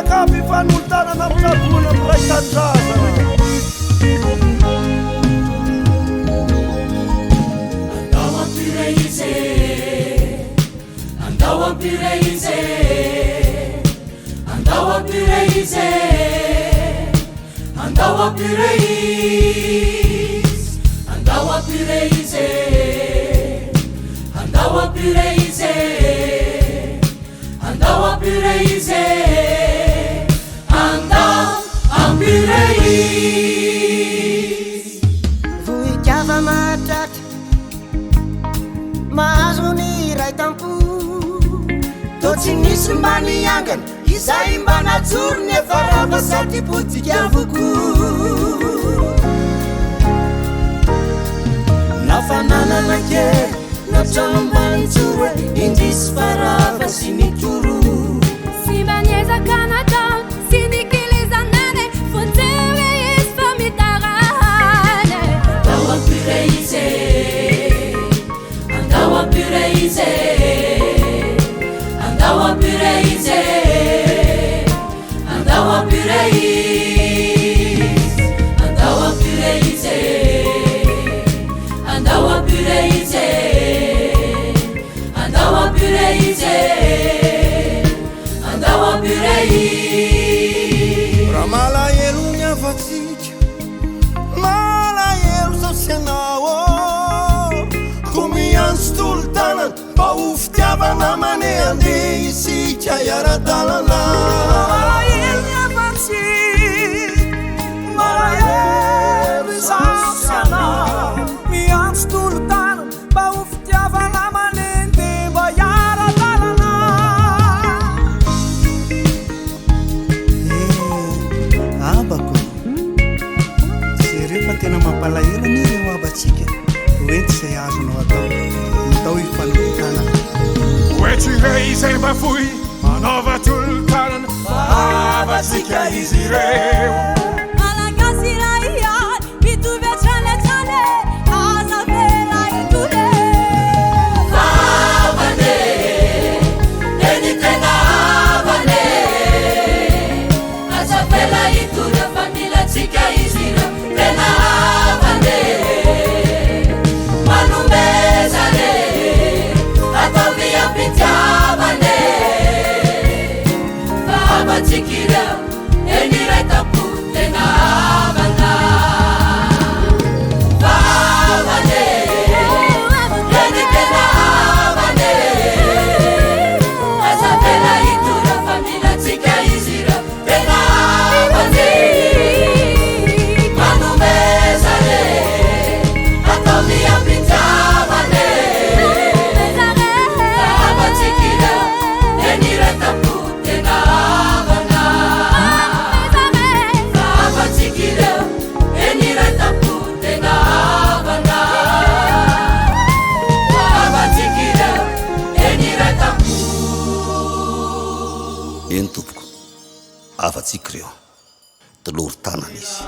kapifanoltanana amitsabona am'raitandrazana andao ampireize andao ampireize andao ampireis andao ampireize andao ampireize andao ampireize andao ampireis vohitiava mahatratra mahazo ny ray tampo to tsy nisy mba niangana izay mba najoro ny efarava sady potika avoko nafananana kely natrambanytsoro indrisy farava sy nitoro sy mba niezaka natao sy nikilizanane fotseo izy fa mitarahane andao ampireize andao ampireize andao ampireize andao ampireis andao ampireize andao ampireize andao ampireize andao ampireis raha malahelo miavatsika malahelo sasianao ko miantso tolo-tanana mba ho fitiavana mane andeha isika iara-dalana malahelo miavatsika malahelo sasiana miantso tolo-tanana mba ho fitiavana mane andeha mba iara-dalana abako zareo fa tena mampalahelo ny ireo abatsika oenty izay azonao atao ifanolotana oety re izay mba foy manaova tolo-tanana fa abatsika izy ireo malagasy raiany mitovy atraletrale aza vela itole avane eny tena avane aza vela itole fa milatsika izy ireo tena avane manombezane atao miampitiavane fa abatsika ireo eny ray tampo tena avana fa avane eny tena avane aza vela itore fa milatsika izy ireo tena avane manombezane atao miampitiavane fa abatsika ireo eny ray tampo tena avana fa abatsika ireo eny ray tampo tena avana fa abatsika ireo eny ray tampo eny tompoko afatsika ireo tolory tanana izy